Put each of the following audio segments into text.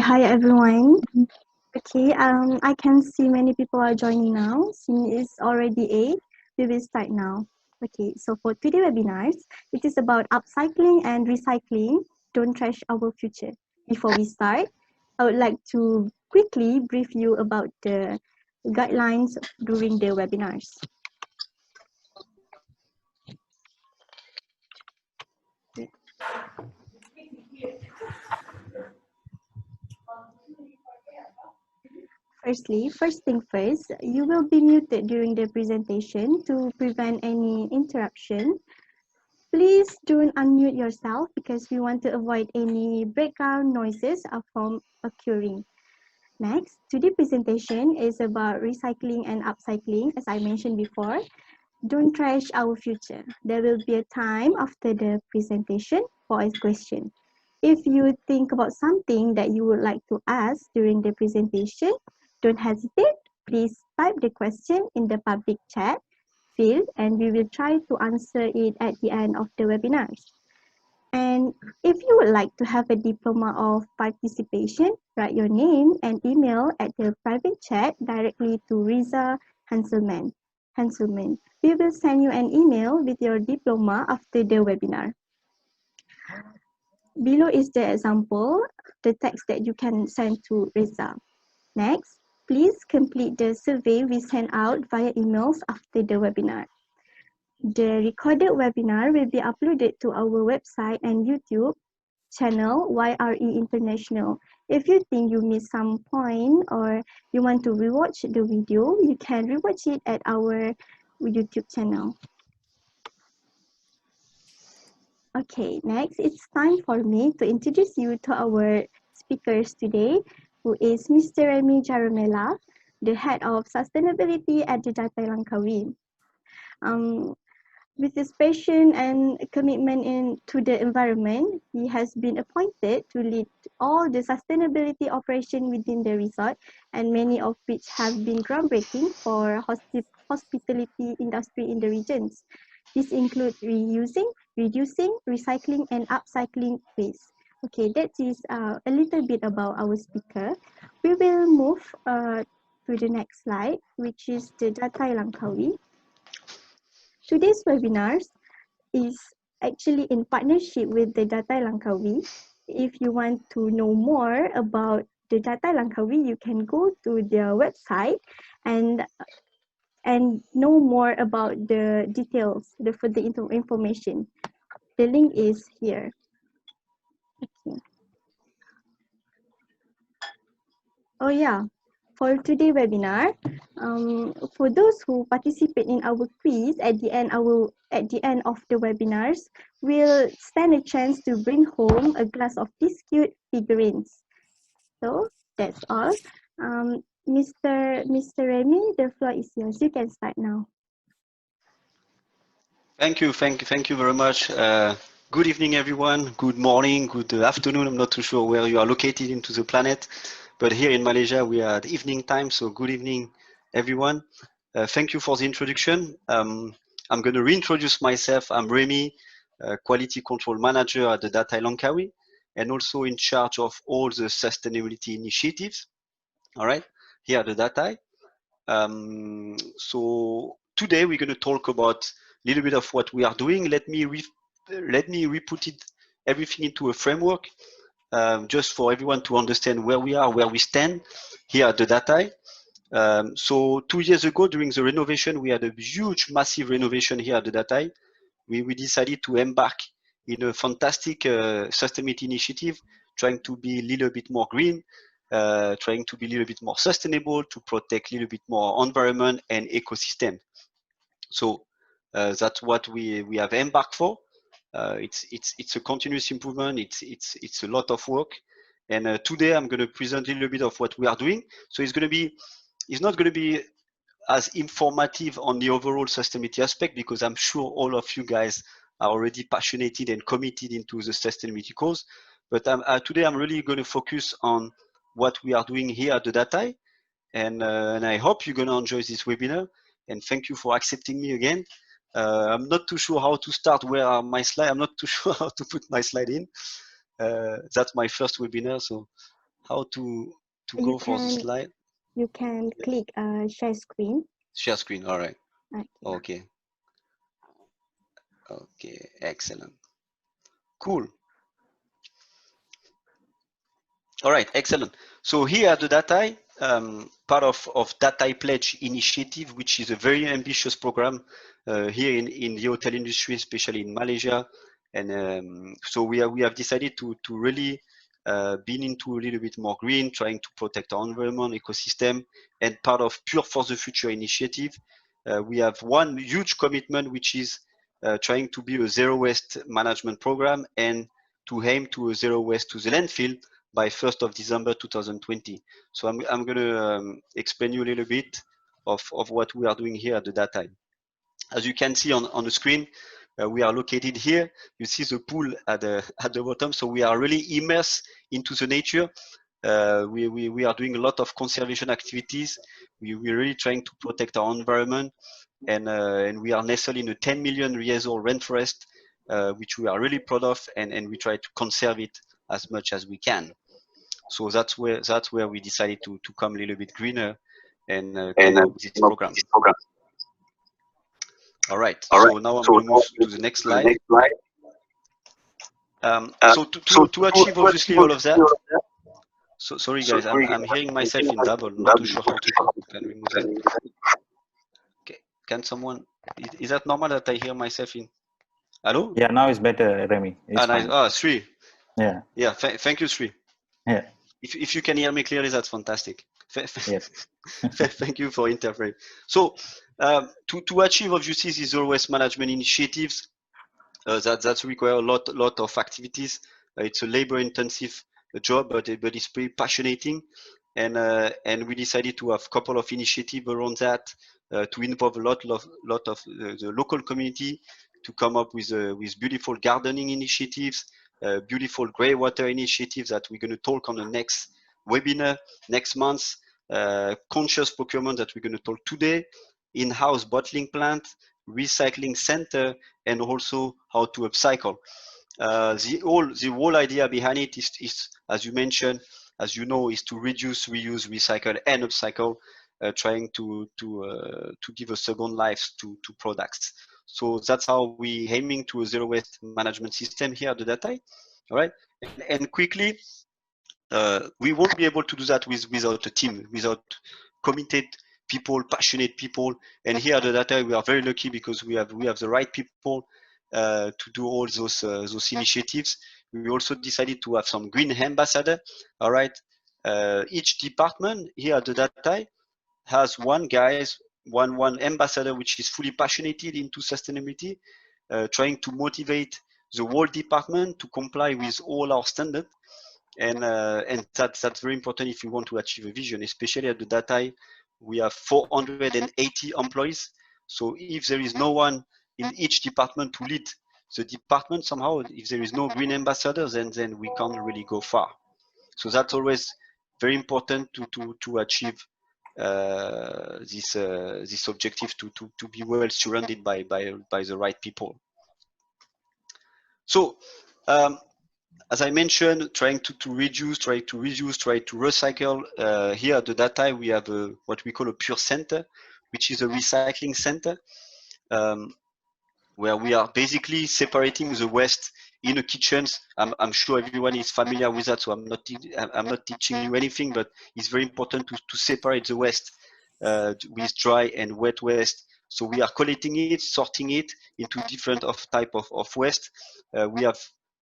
hi everyone. Okay, I can see many people are joining now. Since it's already 8, we will start now. Okay, so for today's webinars, it is about upcycling and recycling. Don't trash our future. Before we start, I would like to quickly brief you about the guidelines during the webinars. First thing first, you will be muted during the presentation to prevent any interruption. Please don't unmute yourself because we want to avoid any background noises from occurring. Next, today's presentation is about recycling and upcycling, as I mentioned before. Don't trash our future. There will be a time after the presentation for a question. If you think about something that you would like to ask during the presentation, don't hesitate. Please type the question in the public chat field and we will try to answer it at the end of the webinars. And if you would like to have a diploma of participation, write your name and email at the private chat directly to Riza Hanselman. We will send you an email with your diploma after the webinar. Below is the example, the text that you can send to Riza. Next, please complete the survey we send out via emails after the webinar. The recorded webinar will be uploaded to our website and YouTube channel YRE International. If you think you missed some point or you want to rewatch the video, you can rewatch it at our YouTube channel. Okay, next it's time for me to introduce you to our speakers today, who is Mr. Remi Giromella, the Head of Sustainability at the Datai Langkawi. With his passion and commitment to the environment, he has been appointed to lead all the sustainability operation within the resort, and many of which have been groundbreaking for hospitality industry in the regions. These include reusing, reducing, recycling, and upcycling waste. Okay, that is a little bit about our speaker. We will move to the next slide, which is the Datai Langkawi. Today's webinar is actually in partnership with the Datai Langkawi. If you want to know more about the Datai Langkawi, you can go to their website and know more about the details, the further information. The link is here. Okay. Oh yeah, for today's webinar, for those who participate in our quiz at the end of the webinars, will stand a chance to bring home a glass of these cute figurines. So that's all. Mr. Remi, the floor is yours. You can start now. Thank you very much. Good evening, everyone. Good morning, good afternoon. I'm not too sure where you are located into the planet, but here in Malaysia, we are at evening time. So good evening, everyone. Thank you for the introduction. I'm going to reintroduce myself. I'm Remi, Quality Control Manager at the Datai Langkawi, and also in charge of all the sustainability initiatives. All right, here at the Datai. So today we're going to talk about a little bit of what we are doing. Let me re-put it everything into a framework, just for everyone to understand where we are, where we stand here at the Datai. So 2 years ago, during the renovation, we had a huge, massive renovation here at the Datai. We decided to embark in a fantastic sustainability initiative, trying to be a little bit more green, trying to be a little bit more sustainable, to protect a little bit more environment and ecosystem. So that's what we have embarked for. It's a continuous improvement. It's a lot of work. And today I'm going to present a little bit of what we are doing. So it's not going to be as informative on the overall sustainability aspect, because I'm sure all of you guys are already passionate and committed into the sustainability cause. But today I'm really going to focus on what we are doing here at the Datai, and I hope you're going to enjoy this webinar. And thank you for accepting me again. I'm not too sure how to start. Where are my slides? I'm not too sure how to put my slide in. That's my first webinar, so how to You go for the can slide? click share screen. Share screen. All right. Okay. Okay. Excellent. Cool. All right, excellent. So here at the Datai, part of Datai Pledge initiative, which is a very ambitious program here in the hotel industry, especially in Malaysia. And so we have decided to really be into a little bit more green, trying to protect our environment, ecosystem, and part of Pure for the Future initiative. We have one huge commitment, which is trying to be a zero waste management program and to aim to a zero waste to the landfill by 1st of December 2020. So I'm going to explain you a little bit of what we are doing here at the Datai. As you can see on the screen, we are located here. You see the pool at the bottom. So we are really immersed into the nature. We are doing a lot of conservation activities. We're really trying to protect our environment. And we are nestled in a 10 million years old rainforest, which we are really proud of, and we try to conserve it as much as we can. So that's where we decided to come a little bit greener and came up with this program. All right. So now I'm going to move to the next slide. So to achieve obviously all of that. So sorry guys, I'm hearing myself in double. Not too sure how to can remove that. Okay. Can someone? Is that normal that I hear myself in? Hello? Yeah, now it's better, Remi. It's nice. fine. Sri. Yeah. Yeah. Thank you, Sri. Yeah. If you can hear me clearly, that's fantastic. Yes. Thank you for interpreting. So to achieve obviously these zero waste management initiatives, that require a lot of activities. It's a labor-intensive job, but it's pretty passionating, and we decided to have a couple of initiatives around that to involve a lot of the local community to come up with beautiful gardening initiatives, beautiful grey water initiatives that we're going to talk on the next webinar next month, conscious procurement that we're going to talk today, in-house bottling plant, recycling center, and also how to upcycle. The whole idea behind it is, as you mentioned, as you know, is to reduce, reuse, recycle, and upcycle, trying to give a second life to products. So that's how we aiming to a zero waste management system here at the Datai. All right, and quickly, we won't be able to do that without a team, without committed people, passionate people. And here at the Datai, we are very lucky because we have the right people to do all those initiatives. We also decided to have some green ambassador. All right, each department here at the Datai has one ambassador which is fully passionate into sustainability, trying to motivate the whole department to comply with all our standards. And that's very important if you want to achieve a vision, especially at the Datai. We have 480 employees. So if there is no one in each department to lead the department somehow, if there is no green ambassador, then we can't really go far. So that's always very important to achieve this objective, to be well surrounded by the right people. So as I mentioned, trying to reduce, try to reuse, try to recycle. Here at the Datai, we have what we call a pure center, which is a recycling center, where we are basically separating the waste in the kitchens. I'm sure everyone is familiar with that, so I'm not teaching you anything, but it's very important to separate the waste with dry and wet waste. So we are collecting it, sorting it into different type of waste. We have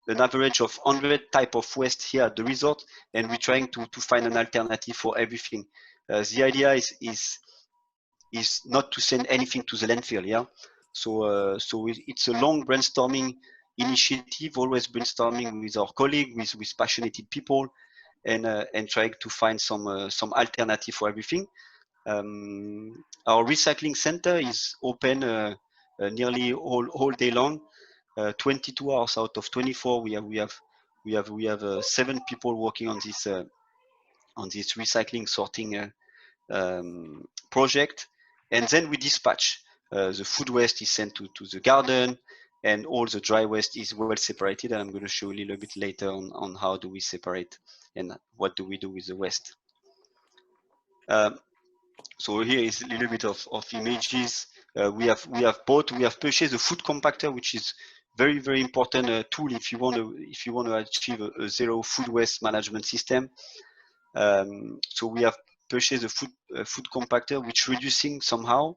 an average of 100 type of waste here at the resort, and we're trying to find an alternative for everything. The idea is not to send anything to the landfill, yeah. So it's a long brainstorming initiative, always brainstorming with our colleagues, with passionate people, and trying to find some alternative for everything. Our recycling center is open nearly all day long. 22 hours out of 24, we have 7 people working on this recycling sorting project, and then we dispatch. The food waste is sent to the garden, and all the dry waste is well separated. And I'm going to show a little bit later on how do we separate and what do we do with the waste. So here is a little bit of images. We have purchased a food compactor, which is very important tool if you want to achieve a zero food waste management system. So we have purchased a food compactor, which reducing somehow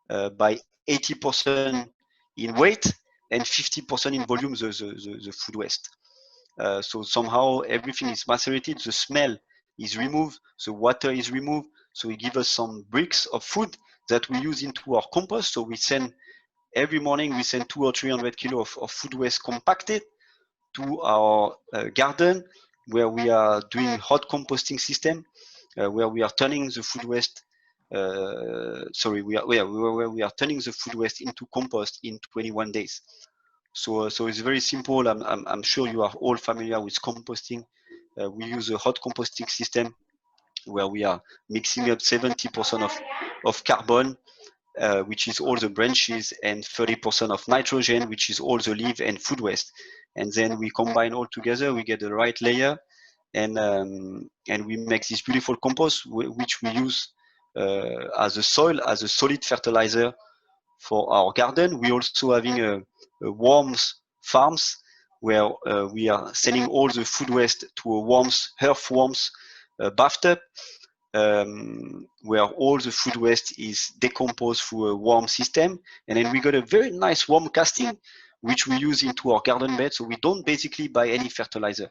by 80% in weight and 50% in volume the food waste. So somehow everything is macerated, the smell is removed, the water is removed. So it gives us some bricks of food that we use into our compost. So we send every morning, we send 200 or 300 kilos of food waste compacted to our garden, where we are doing hot composting system, where we are turning the food waste. Where we are turning the food waste into compost in 21 days. So it's very simple. I'm sure you are all familiar with composting. We use a hot composting system where we are mixing up 70% of carbon, which is all the branches, and 30% of nitrogen, which is all the leaf and food waste. And then we combine all together, we get the right layer, and we make this beautiful compost, which we use as a soil, as a solid fertilizer for our garden. We also having a worms farms where we are sending all the food waste to a earthworms bathtub, where all the food waste is decomposed through a worm system. And then we got a very nice worm casting, which we use into our garden bed. So we don't basically buy any fertilizer.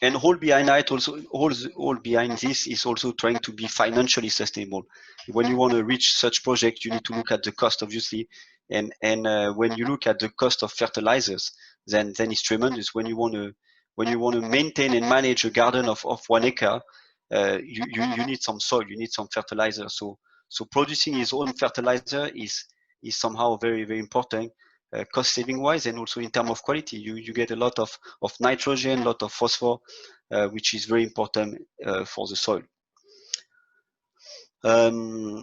And all behind it also, all behind this is also trying to be financially sustainable. When you want to reach such project, you need to look at the cost, obviously, and when you look at the cost of fertilizers, then it's tremendous. When you want to maintain and manage a garden of 1 acre, you need some soil, you need some fertilizer. So producing his own fertilizer is somehow very important. Cost saving wise, and also in terms of quality, you get a lot of nitrogen, a lot of phosphor, which is very important for the soil.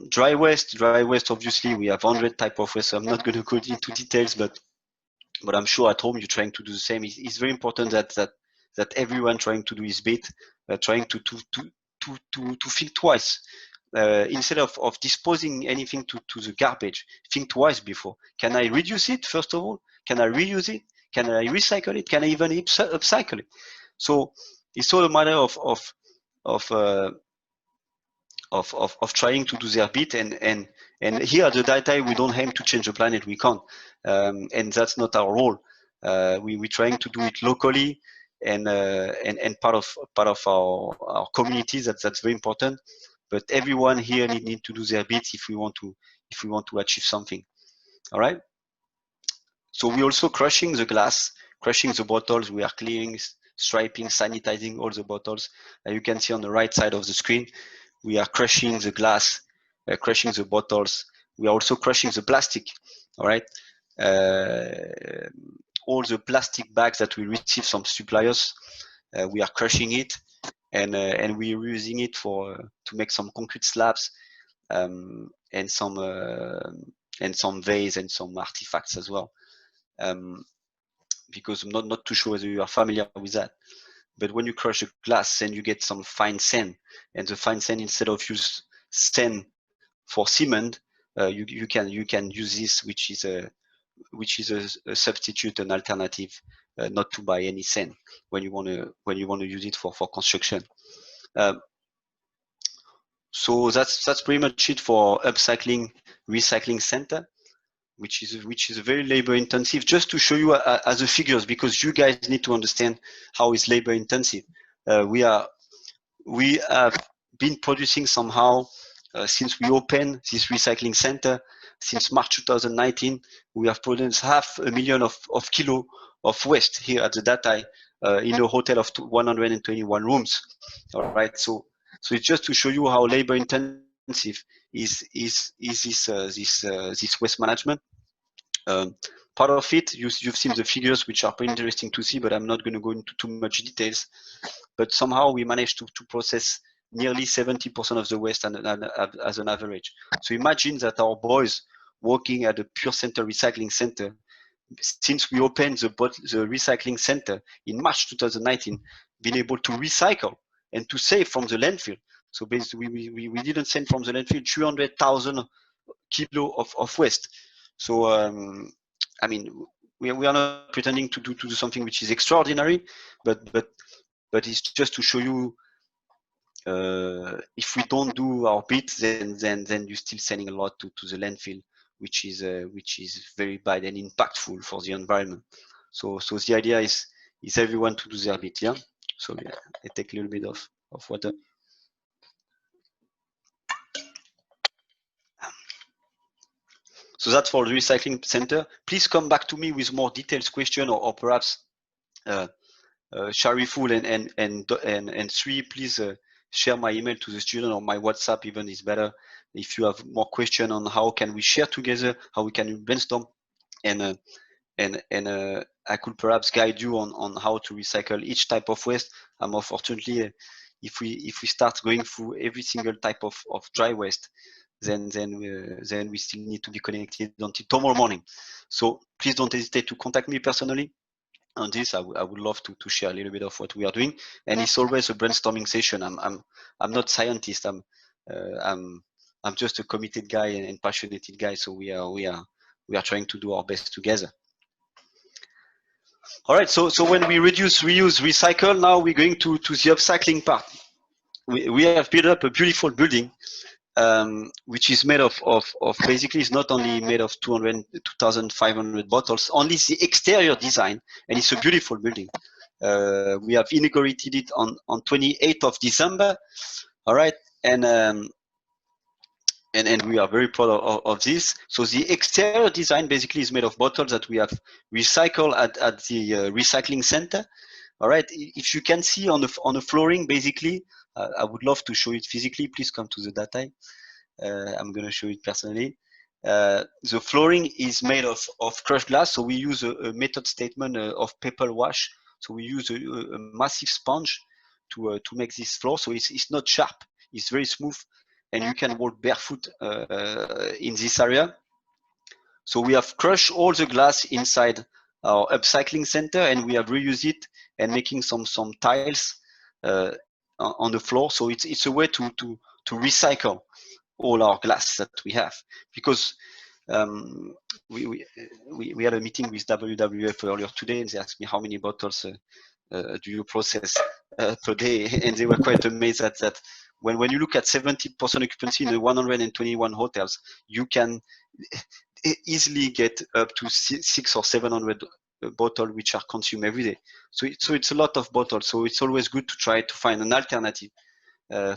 Dry waste, obviously we have 100 type of waste, so I'm not going to go into details, but I'm sure at home you're trying to do the same. It's very important that everyone trying to do his bit, trying to think twice. Instead of disposing anything to the garbage, think twice before. Can I reduce it, first of all? Can I reuse it? Can I recycle it? Can I even upcycle it? So it's all a matter of trying to do their bit, and here at the Datai we don't aim to change the planet. We can't, and that's not our role. We're trying to do it locally, and part of our community. That's very important. But everyone here need to do their bit if we want to achieve something. All right. So we also crushing the glass, crushing the bottles. We are cleaning, striping, sanitizing all the bottles. You can see on the right side of the screen, we are crushing the glass, crushing the bottles. We are also crushing the plastic. All right. All the plastic bags that we receive from suppliers, we are crushing it, and we're using it to make some concrete slabs, and some vase and some artifacts as well. Because I'm not too sure whether you are familiar with that, but when you crush a glass, then you get some fine sand, and the fine sand, instead of use sand for cement, you can use this, which is a substitute, an alternative, not to buy any sand when you want to use it for construction. So that's pretty much it for Upcycling Recycling Center, which is very labor intensive. Just to show you as the figures, because you guys need to understand how it's labor intensive. We have been producing somehow since we opened this recycling center, since March 2019. We have produced 500,000 of kilo of waste here at the Datai, in a hotel of 121 rooms. All right, so it's just to show you how labor intensive is this waste management. Part of it, you've seen the figures, which are pretty interesting to see, but I'm not going to go into too much details. But somehow we managed to process nearly 70% of the waste as an average. So imagine that our boys working at a pure center recycling center, since we opened the recycling center in March 2019, been able to recycle and to save from the landfill. So basically, we didn't send from the landfill 300,000 kilo of waste. So I mean, we are not pretending to do something which is extraordinary, but it's just to show you if we don't do our bit, then you're still sending a lot to the landfill, which is very bad and impactful for the environment. So the idea is everyone to do their bit, yeah. So yeah, I take a little bit of water. So that's for the recycling center. Please come back to me with more details question, or perhaps Shariful and Sri, please share my email to the student, or my WhatsApp even is better. If you have more question on how can we share together, how we can brainstorm, and I could perhaps guide you on how to recycle each type of waste. Unfortunately, if we start going through every single type of dry waste, then we still need to be connected until tomorrow morning. So please don't hesitate to contact me personally on this. I would love to share a little bit of what we are doing, and it's always a brainstorming session. I'm not scientist. I'm just a committed guy and passionate guy. So we are trying to do our best together. All right. So when we reduce, reuse, recycle, now we're going to the upcycling part. We have built up a beautiful building, which is made of basically, it's not only made of 2,500 bottles, only the exterior design, and it's a beautiful building. We have inaugurated it on 28th of December. All right, and we are very proud of this. So the exterior design basically is made of bottles that we have recycled at the recycling center. All right, if you can see on the flooring, basically, I would love to show it physically. Please come to the Datai. I'm going to show it personally. The flooring is made of crushed glass, so we use a method statement of paper wash. So we use a massive sponge to make this floor. So it's not sharp, it's very smooth, and you can walk barefoot in this area. So we have crushed all the glass inside our upcycling center, and we have reused it and making some tiles on the floor. So it's a way to recycle all our glass that we have, because we had a meeting with WWF earlier today, and they asked me how many bottles do you process per day, and they were quite amazed at that. When you look at 70% occupancy in the 121 hotels, you can easily get up to 600 or 700 bottles which are consumed every day. So it's a lot of bottles. So it's always good to try to find an alternative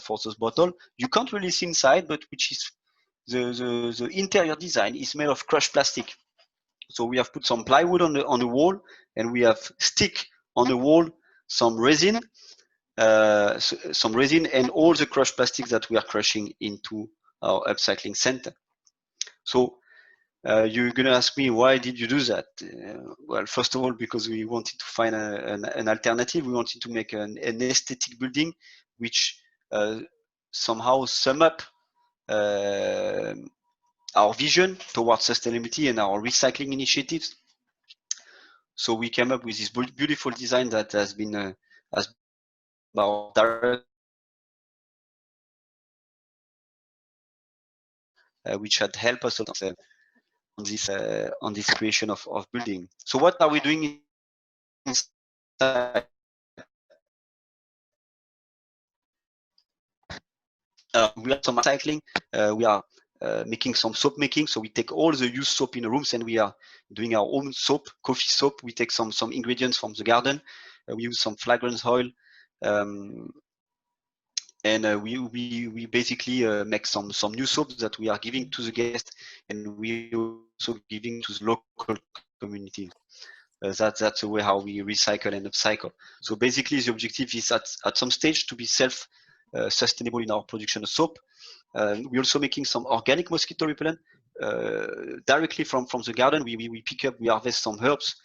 for those bottles. You can't really see inside, but which is the interior design is made of crushed plastic. So we have put some plywood on the wall, and we have stick on the wall some resin, and all the crushed plastics that we are crushing into our upcycling center. So you're going to ask me, why did you do that? Well, first of all, because we wanted to find an alternative. We wanted to make an aesthetic building which somehow sum up our vision towards sustainability and our recycling initiatives. So we came up with this beautiful design that has been our direct, which had helped us on this creation of building. So what are we doing inside? We are some upcycling. We are making some soap making. So we take all the used soap in the rooms, and we are doing our own soap, coffee soap. We take some ingredients from the garden. We use some fragrance oil, and we basically make some new soaps that we are giving to the guests, and we also giving to the local community. That's the way how we recycle and upcycle. So basically, the objective is at some stage to be sustainable in our production of soap. We're also making some organic mosquito repellent directly from the garden. We pick up, we harvest some herbs.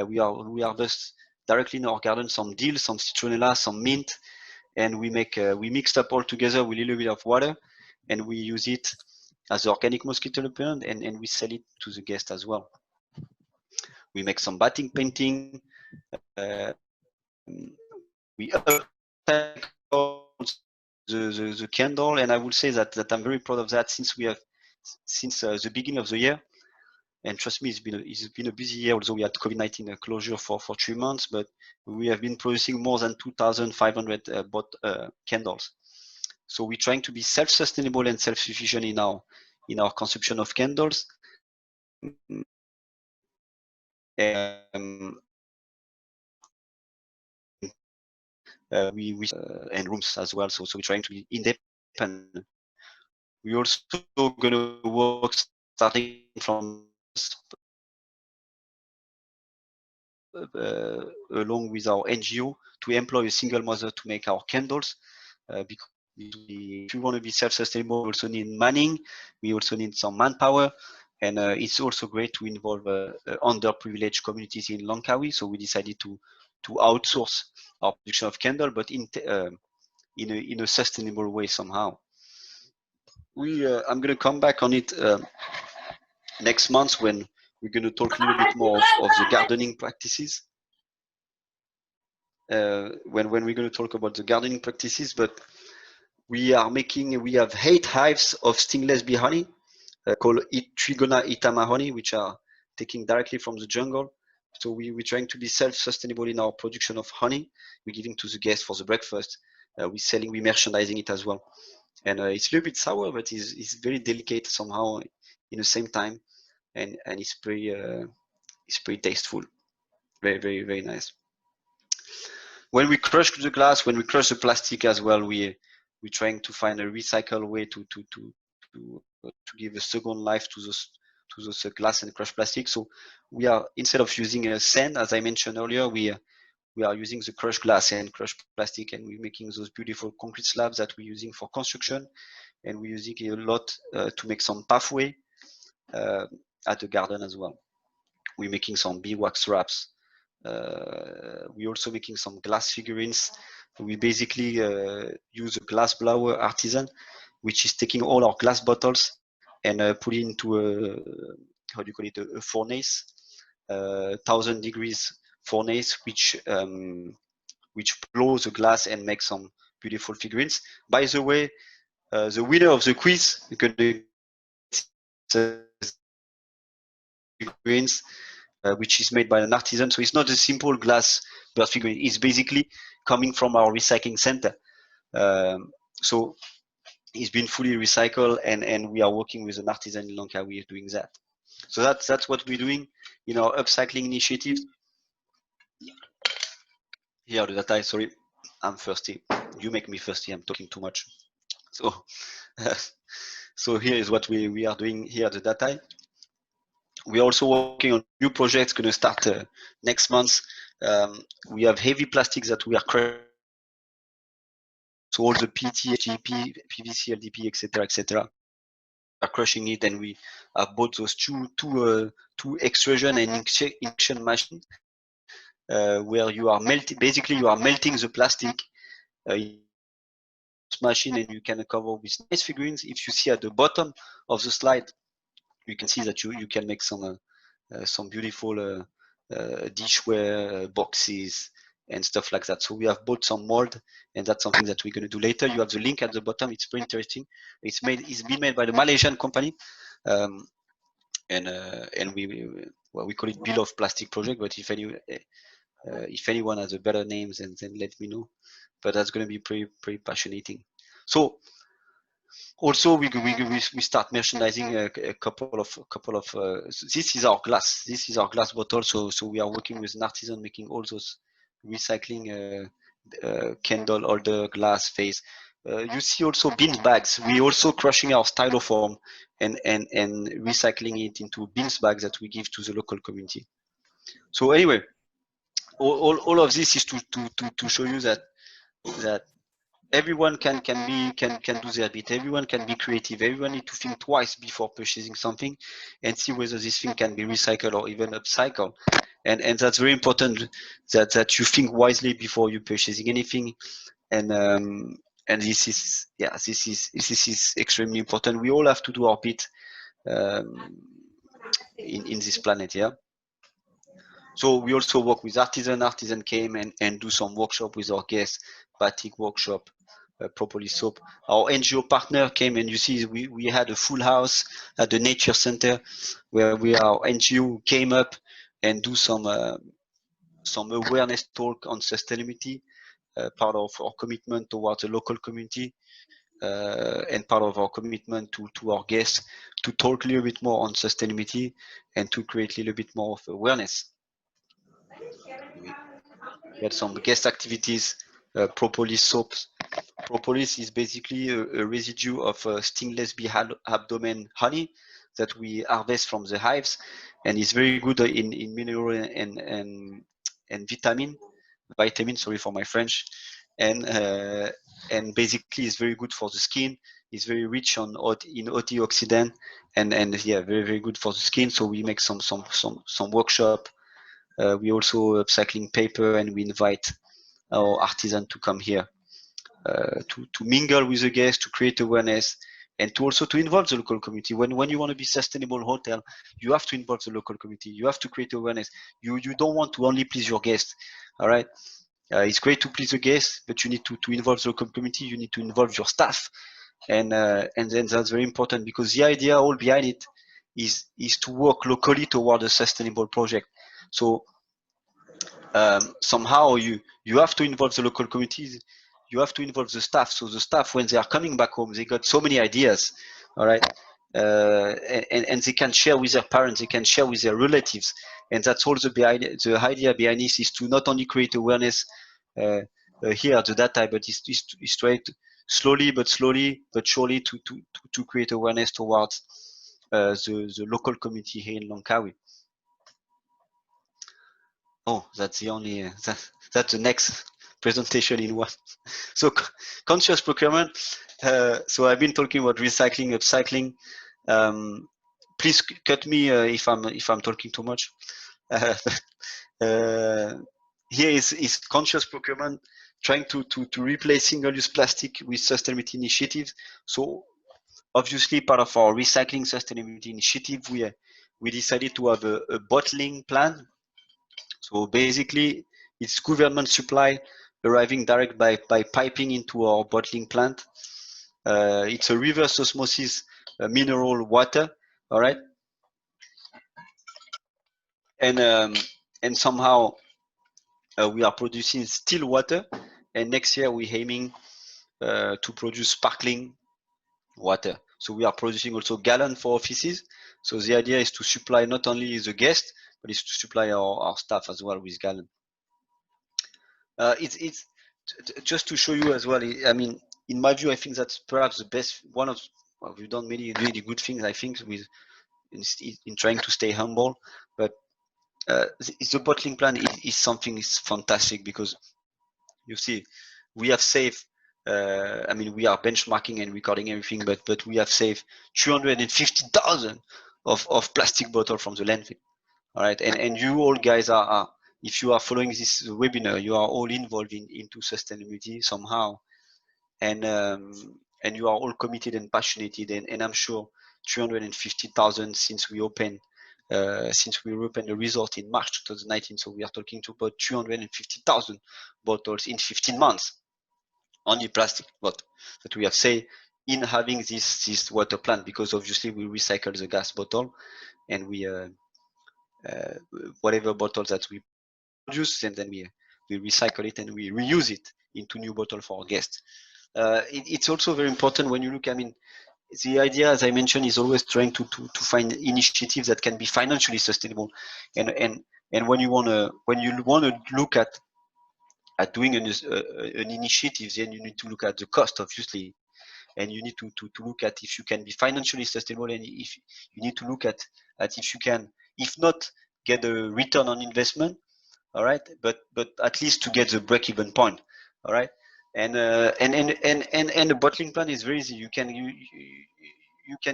We harvest directly in our garden some dill, some citronella, some mint, and we mixed up all together with a little bit of water, and we use it as organic mosquito repellent, and we sell it to the guest as well. We make some batik painting. We upcycle the candle, and I will say that I'm very proud of that since the beginning of the year. And trust me, it's been a busy year. Although we had COVID-19 closure for 3 months, but we have been producing more than 2,500 candles. So we're trying to be self-sustainable and self-sufficient in our consumption of candles. And rooms as well. So we're trying to be independent. We're also going to work starting from along with our NGO to employ a single mother to make our candles. Because if we want to be self-sustainable, we also need manning. We also need some manpower. And it's also great to involve underprivileged communities in Langkawi. So we decided to outsource our production of candle, but in a sustainable way somehow. I'm going to come back on it next month when we're going to talk a little bit more of the gardening practices. When we're going to talk about the gardening practices, but we have 8 hives of stingless bee honey called Trigona itama honey, which are taken directly from the jungle. So we're trying to be self-sustainable in our production of honey. We're giving to the guests for the breakfast. We're merchandising it as well. And it's a little bit sour, but it's very delicate somehow in the same time, and it's pretty tasteful. Very, very, very nice. When we crush the glass, when we crush the plastic as well, we're trying to find a recycle way to give a second life to those glass and crushed plastic. So we are, instead of using a sand, as I mentioned earlier, we are using the crushed glass and crushed plastic, and we're making those beautiful concrete slabs that we're using for construction, and we're using it a lot to make some pathway at the garden as well. We're making some beeswax wraps. We're also making some glass figurines. We basically use a glass blower artisan, which is taking all our glass bottles and put it into a furnace, 1,000 degrees furnace, which blows the glass and makes some beautiful figurines. By the way, the winner of the quiz is going to figurines, which is made by an artisan. So it's not a simple glass bird figurine. It's basically coming from our recycling center. So it's been fully recycled, and we are working with an artisan in Langkawi doing that. So that's what we're doing in our upcycling initiative. Here, the Datai, sorry, I'm thirsty. You make me thirsty, I'm talking too much. So, so here is what we are doing here at the Datai. We're also working on new projects going to start next month. We have heavy plastics that we are crushing. So all the PT, HDP, PVC, LDP, etc., are crushing it, and we have bought those two extrusion and injection machines where you are melting the plastic machine, and you can cover with nice figurines. If you see at the bottom of the slide, you can see that you can make some beautiful dishware boxes and stuff like that. So we have bought some mold, and that's something that we're going to do later. You have the link at the bottom. It's pretty interesting. It's been made by the Malaysian company, and we call it Bill of Plastic Project. But if anyone has a better name, then let me know. But that's going to be pretty passionate. So also we start merchandising a couple of this is our glass bottle. So we are working with an artisan making all those recycling candle holder, glass face. You see also bean bags. We also crushing our styrofoam and recycling it into beans bags that we give to the local community. So anyway, all of this is to show you that everyone can do their bit. Everyone can be creative. Everyone need to think twice before purchasing something and see whether this thing can be recycled or even upcycled. And that's very important that you think wisely before you purchasing anything. And this is extremely important. We all have to do our bit in this planet. Yeah. So we also work with artisan. Artisan came and do some workshop with our guests, batik workshop, propolis soap. Our NGO partner came, and you see we had a full house at the nature center where our NGO came up and do some awareness talk on sustainability, part of our commitment towards the local community, and part of our commitment to our guests to talk a little bit more on sustainability and to create a little bit more of awareness. We had some guest activities, propolis soaps. Propolis is basically a residue of stingless bee abdomen honey that we harvest from the hives, and it's very good in mineral and vitamin. Sorry for my French, and basically it's very good for the skin. It's very rich in antioxidant, and yeah, very good for the skin. So we make some workshop. We also upcycling paper, and we invite our artisan to come here to mingle with the guests, to create awareness, and to also to involve the local community. When you want to be sustainable hotel, you have to involve the local community. You have to create awareness. You don't want to only please your guests. All right. It's great to please the guests, but you need to involve the local community. You need to involve your staff, and then that's very important, because the idea all behind it is to work locally toward a sustainable project. So somehow you have to involve the local communities. You have to involve the staff. So the staff, when they are coming back home, they got so many ideas. All right. And they can share with their parents, they can share with their relatives, and that's all the idea behind this, is to not only create awareness here at the Datai, but is try to slowly but surely to create awareness towards the local community here in Langkawi. Oh, that's the only that's the next presentation in one. So conscious procurement. So I've been talking about recycling, upcycling. Please cut me if I'm talking too much. Here is conscious procurement, trying to replace single-use plastic with sustainability initiatives. So obviously, part of our recycling sustainability initiative, we decided to have a bottling plan. So basically, it's government supply arriving direct by piping into our bottling plant. It's a reverse osmosis mineral water, all right? And somehow we are producing still water, and next year we're aiming to produce sparkling water. So we are producing also gallon for offices. So the idea is to supply not only the guest, but it's to supply our staff as well with gallon. It's just to show you as well. I mean, in my view, I think that's perhaps the best one of. Well, we've done many really good things, I think, with in trying to stay humble. But the bottling plan is something is fantastic, because you see, we have saved. I mean, we are benchmarking and recording everything, but we have saved 350,000 of plastic bottle from the landfill. All right, and you all guys are if you are following this webinar, you are all involved into sustainability somehow, and you are all committed and passionate, and I'm sure 350,000 since we opened the resort in March 2019. So we are talking to about 350,000 bottles in 15 months, only plastic bottle that we have saved in having this water plant, because obviously we recycle the gas bottle, and we whatever bottles that we produce, and then we recycle it and we reuse it into new bottle for our guests. It's also very important when you look. I mean, the idea, as I mentioned, is always trying to find initiatives that can be financially sustainable, and when you wanna look at doing an initiative, then you need to look at the cost, obviously, and you need to look at if you can be financially sustainable, and if you need to look at if you can, if not get a return on investment, all right, but at least to get the break-even point, all right, and the bottling plan is very easy. You can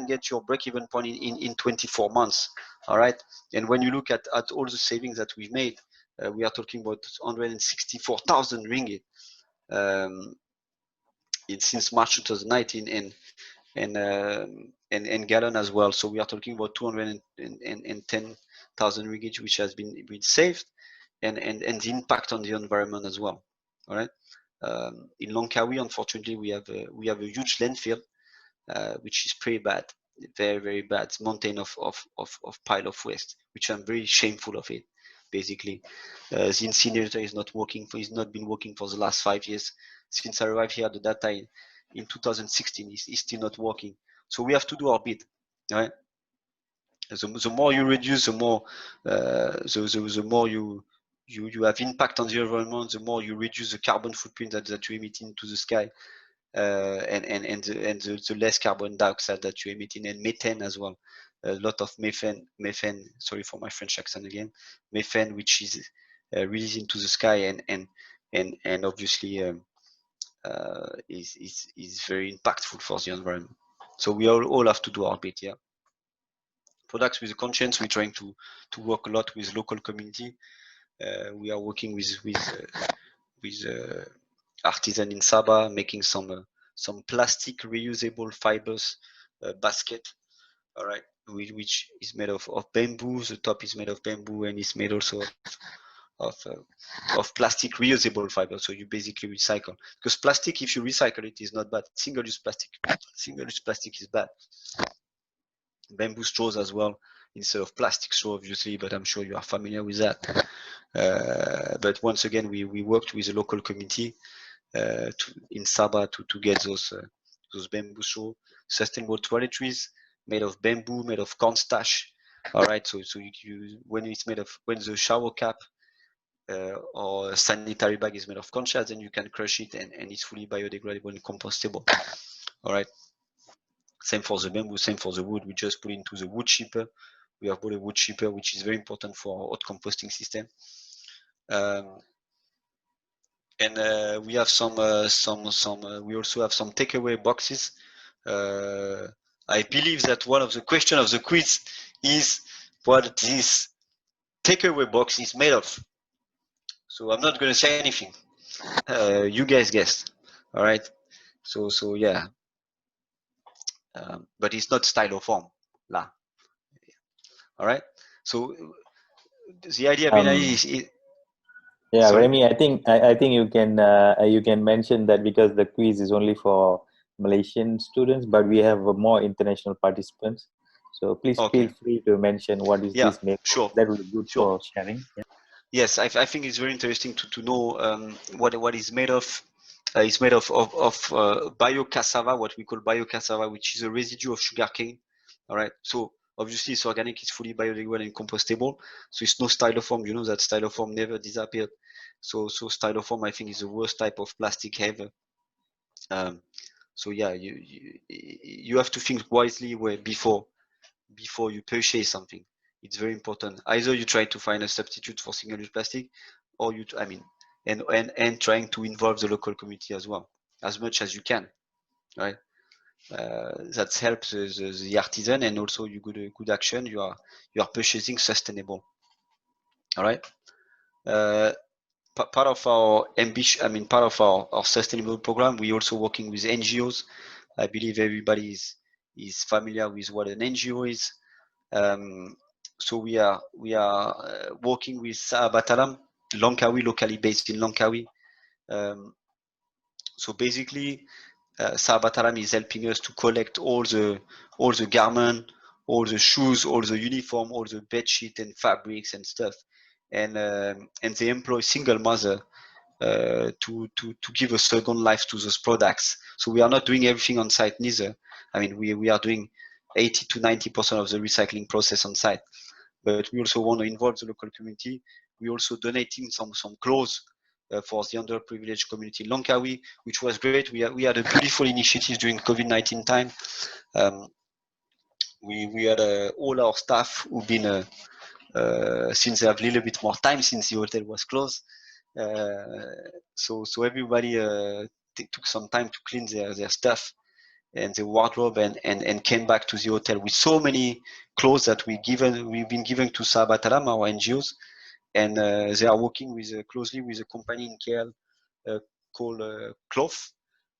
get your break-even point in 24 months, all right, and when you look at all the savings that we've made, we are talking about 164,000 ringgit since March 2019, and gallon as well. So we are talking about 210,000 ringgit, which has been saved. the impact on the environment as well. All right. In Langkawi, unfortunately, we have a huge landfill, which is pretty bad, very, very bad. It's mountain of pile of waste, which I'm very shameful of it. Basically, the incinerator is not working. It's not been working for the last 5 years since I arrived here at the Datai in 2016. It's still not working. So we have to do our bit, right? The more you reduce, the more the more you have impact on the environment, the more you reduce the carbon footprint that you emit into the sky, and the less carbon dioxide that you emit in, and methane as well. A lot of methane, sorry for my French accent again, methane, which is released into the sky, and obviously is very impactful for the environment. So we all have to do our bit, yeah. Products with a conscience, we're trying to work a lot with local community. We are working with artisan in Sabah, making some plastic reusable fibers basket. All right, which is made of bamboo. The top is made of bamboo, and it's made also of plastic reusable fiber. So you basically recycle, because plastic, if you recycle it, is not bad. Single-use plastic is bad. Bamboo straws as well, instead of plastic straw, obviously, but I'm sure you are familiar with that. But once again, we worked with the local community in Sabah to get those bamboo straw, sustainable toiletries made of bamboo, made of cornstarch. All right, so when it's made of, when the shower cap or a sanitary bag is made of cornstarch, then you can crush it, and it's fully biodegradable and compostable. All right. Same for the bamboo, same for the wood. We just put into the wood chipper. We have bought a wood chipper, which is very important for our hot composting system. And we have we also have some takeaway boxes. I believe that one of the questions of the quiz is what this takeaway box is made of. So I'm not going to say anything. You guys guessed. All right. So yeah. But it's not styrofoam. Là. All right. So the idea behind it is. Yeah, Sorry? Remi, I think you can mention that, because the quiz is only for Malaysian students, but we have more international participants. So please Okay. feel free to mention what is Yeah, this made of. sure. That would be good Sure. for sharing. Yeah. Yes, I think it's very interesting to know what is made of. It's made of bio cassava, what we call bio cassava, which is a residue of sugarcane. All right. So obviously it's organic, it's fully biodegradable and compostable. So it's no styrofoam. You know that styrofoam never disappeared. So styrofoam, I think, is the worst type of plastic ever. So yeah, you have to think wisely before you purchase something. It's very important. Either you try to find a substitute for single-use plastic, or and trying to involve the local community as well, as much as you can, right? That helps the artisan, and also you good action. You are purchasing sustainable. All right. Part of our ambition, part of our sustainable program, we also working with NGOs. I believe everybody is familiar with what an NGO is. So we are working with Sahabat Alam, Langkawi, locally based in Langkawi. So basically, Sahabat Alam is helping us to collect all the garment, all the shoes, all the uniform, all the bed sheet and fabrics and stuff, and they employ single mother to give a second life to those products. So we are not doing everything on site neither. I mean, we are doing 80 to 90% of the recycling process on site, but we also want to involve the local community. We also donating some clothes for the underprivileged community in Langkawi, which was great. We had a beautiful initiative during COVID-19 time. We had all our staff who've been since they have a little bit more time since the hotel was closed. So everybody took some time to clean their stuff and the wardrobe, and came back to the hotel with so many clothes that we've been given to Sahabat Alam, our NGOs, and they are working closely with a company in KL called Cloth,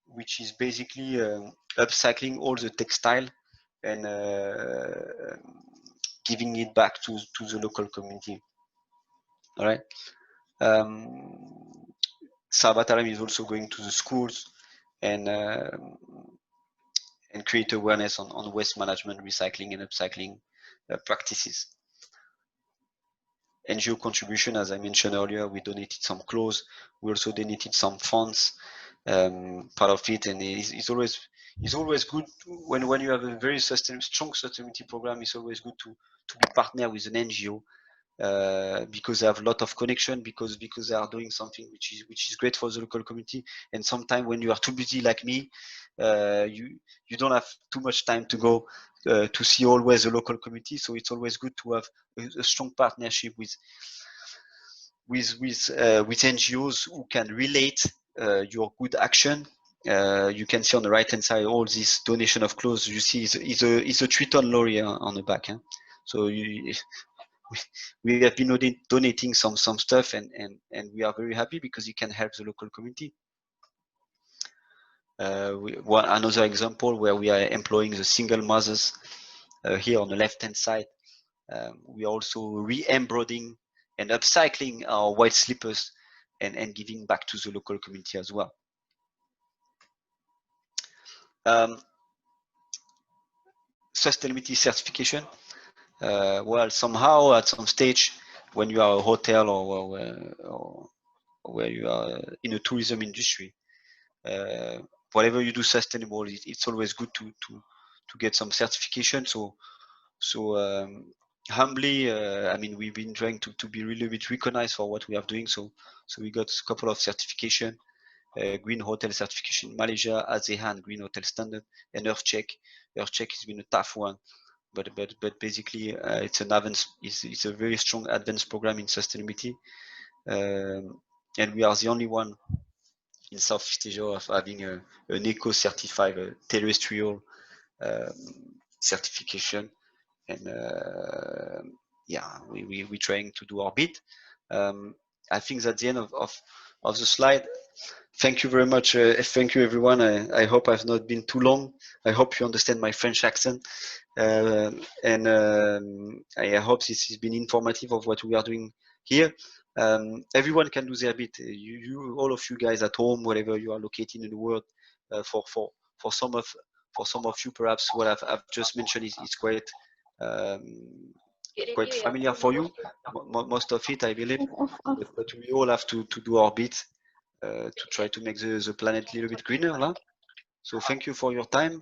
which is basically upcycling all the textile and giving it back to the local community. All right. Sabataram is also going to the schools and create awareness on waste management, recycling, and upcycling practices. NGO contribution, as I mentioned earlier, we donated some clothes. We also donated some funds, part of it, and it's always good when you have a very strong sustainability program. It's always good to be partner with an NGO. Because they have a lot of connection, because they are doing something which is great for the local community. And sometimes when you are too busy like me, you don't have too much time to go to see always the local community. So it's always good to have a strong partnership with NGOs who can relate your good action. You can see on the right hand side all this donation of clothes. You see is a 3-ton lorry on the back. So we have been donating some stuff, and we are very happy because it can help the local community. Another example where we are employing the single mothers here on the left hand side. We are also re-embroidering and upcycling our white slippers and giving back to the local community as well. Sustainability certification. Well, somehow at some stage, when you are a hotel or where you are in a tourism industry, whatever you do sustainable, it's always good to get some certification. So humbly, I mean, we've been trying to be really bit recognized for what we are doing. So we got a couple of certification, Green Hotel certification in Malaysia, ASEAN Green Hotel Standard, and EarthCheck. EarthCheck has been a tough one, but basically it's an it's a very strong advanced program in sustainability, and we are the only one in Southeast Asia of having an eco-certified terrestrial certification. And yeah, we're trying to do our bit. I think that's the end of the slide. Thank you very much. Thank you, everyone. I hope I've not been too long. I hope you understand my French accent. And I hope this has been informative of what we are doing here. Everyone can do their bit. All of you guys at home, wherever you are located in the world, for some of you, perhaps what I've just mentioned is quite familiar for you. Most of it, I believe, but we all have to do our bit to try to make the planet a little bit greener. Huh? So thank you for your time,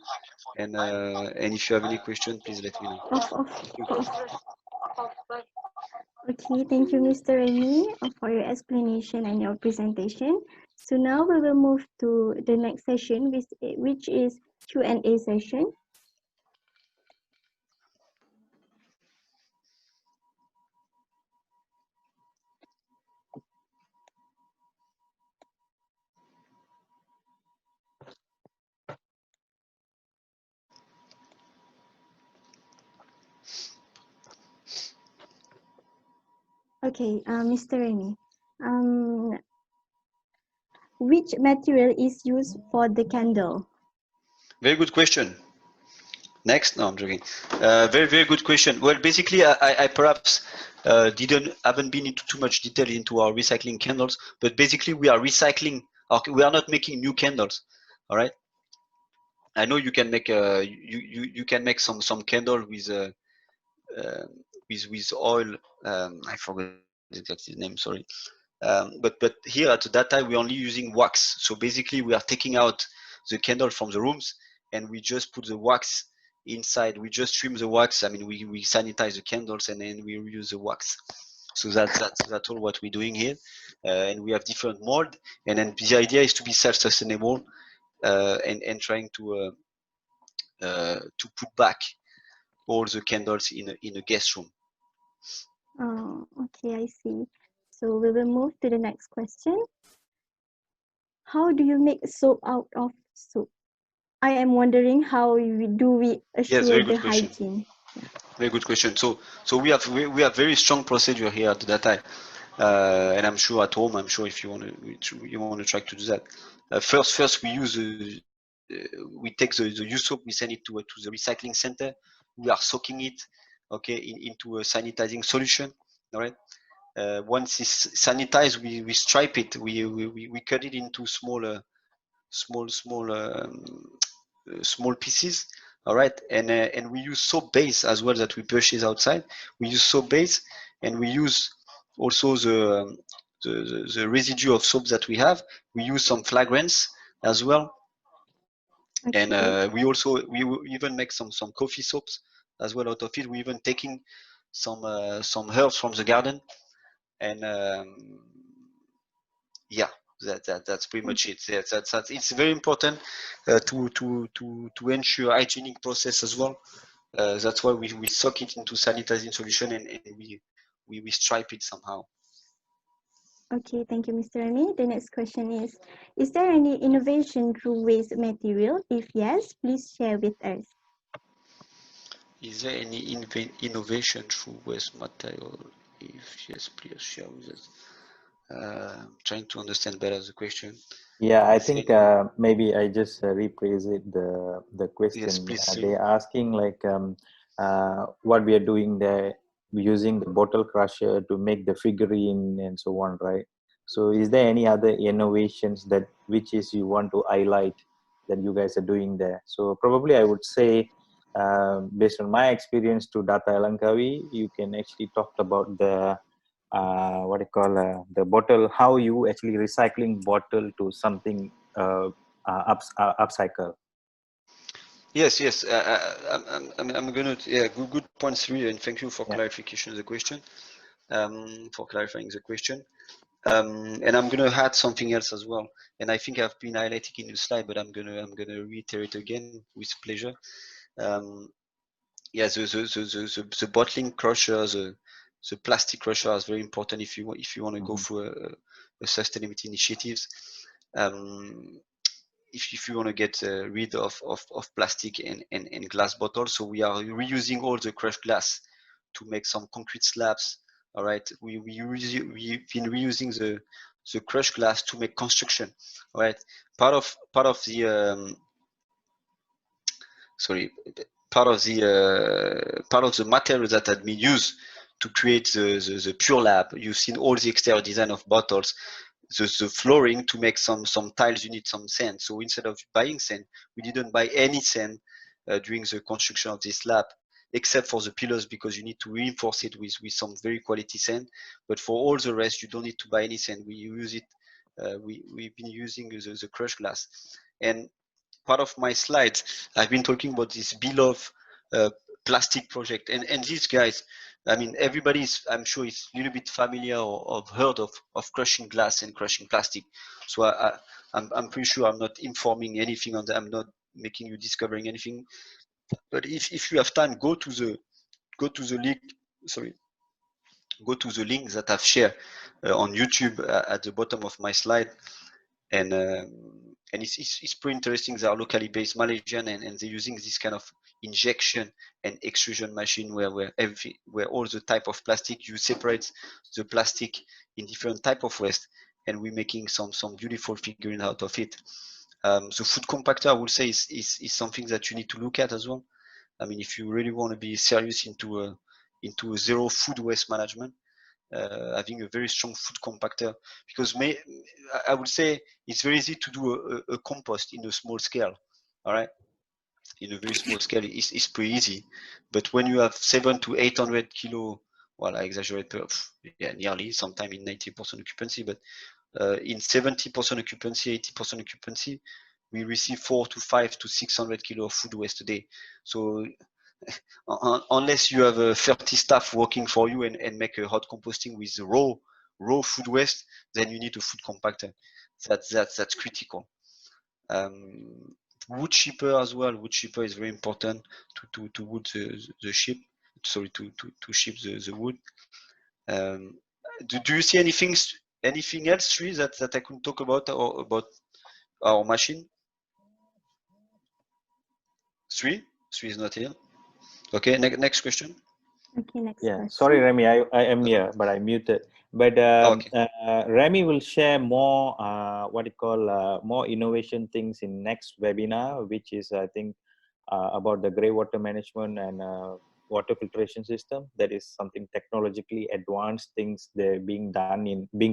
and if you have any question, please let me know. Thank you. Okay, thank you, Mr. Remi, for your explanation and your presentation. So now we will move to the next session, which is Q&A session. Okay, Mr. Remi, which material is used for the candle? Very good question. Next, no, I'm joking. Very good question. Well, basically, I perhaps haven't been into too much detail into our recycling candles, but basically we are recycling. We are not making new candles. All right. I know you can make you can make some candle with oil. I forgot exactly the name. Sorry. But here at Datai, we're only using wax. So basically, we are taking out the candle from the rooms, and we just put the wax inside. We just trim the wax. I mean, we sanitize the candles, and then we reuse the wax. So that's all what we're doing here. And we have different mold. And then the idea is to be self-sustainable and trying to put back all the candles in a guest room. Oh, okay, I see. So we will move to the next question. How do you make soap out of soap? I am wondering how do we assure the hygiene? Yeah. Very good question. So we have very strong procedure here at Datai, and I'm sure at home. I'm sure if you want to try to do that. First we take the used soap, we send it to the recycling center. We are soaking it, okay, into a sanitizing solution. All right. once it's sanitized, we stripe it. We cut it into small pieces. All right, and we use soap base as well that we purchase outside. We use soap base, and we use also the residue of soap that we have. We use some fragrance as well, and Okay. we even make some coffee soaps as well out of it. We even taking some herbs from the garden, and yeah, that's pretty much it. That's it's very important to ensure hygienic process as well. That's why we soak it into sanitizing solution, and we stripe it somehow. Okay, thank you, Mr. Remi. The next question is there any innovation through waste material? If yes, please share with us. Is there any innovation through waste material? If yes, please share with us. Trying to understand better the question. Yeah, I Is there think any? maybe I just rephrase it the Yes, question. please. They asking like what we are doing there, using the bottle crusher to make the figurine and so on, right? So, is there any other innovations that which is you want to highlight that you guys are doing there? So, probably I would say, based on my experience to Datai Langkawi, you can actually talk about the what do you call the bottle, how you actually recycling bottle to something upcycle. Yes. I'm gonna, yeah, good points, Sri, and thank you for Yeah, clarification of the question. For clarifying the question. And I'm gonna add something else as well. And I think I've been highlighting in the slide, but I'm gonna reiterate again with pleasure. Um, yeah, the bottling crusher, the plastic crusher is very important if you want to go mm-hmm. through a sustainability initiatives. Um, if you want to get rid of plastic and glass bottles, so we are reusing all the crushed glass to make some concrete slabs. All right, we've been reusing the crushed glass to make construction. All right, part of the sorry, part of the material that had been used to create the pure lab. You've seen all the exterior design of bottles, the flooring to make some tiles. You need some sand. So instead of buying sand, we didn't buy any sand during the construction of this lab, except for the pillars, because you need to reinforce it with some very quality sand. But for all the rest, you don't need to buy any sand. We use it. We've been using the crushed glass. And part of my slides, I've been talking about this beloved uh, plastic project, and these guys, I mean, everybody's, I'm sure, is a little bit familiar or heard of crushing glass and crushing plastic. So I'm pretty sure I'm not informing anything on that. I'm not making you discovering anything. But if you have time, go to the link. Sorry, go to the link that I've shared on YouTube at the bottom of my slide, and it's pretty interesting. They are locally based Malaysian, and they're using this kind of injection and extrusion machine where all the type of plastic, you separate the plastic in different type of waste, and we're making some beautiful figurine out of it. The food compactor, I would say, is something that you need to look at as well. I mean, if you really want to be serious into a zero food waste management, having a very strong food compactor, because I would say it's very easy to do a compost in a small scale. All right, in a very small scale, it's pretty easy. But when you have 700 to 800 kilo, well, I exaggerate, yeah, nearly, sometime in 90% occupancy, but in 70% occupancy, 80% occupancy, we receive 4 to 5 to 600 kilo of food waste a day. So unless you have 30 staff working for you and make a hot composting with raw food waste, then you need a food compactor. That's critical. Wood chipper as well. Wood chipper is very important to wood the ship. Sorry, to ship the wood. Um, do you see anything else, Sri, that I could talk about, or about our machine? Sri is not here. Okay, next question. Okay, next Yeah, sorry, question. Remy, I am here, but I muted. But Okay. Remy will share more, what you call, more innovation things in next webinar, which is, I think, about the grey water management and water filtration system. That is something technologically advanced things they're being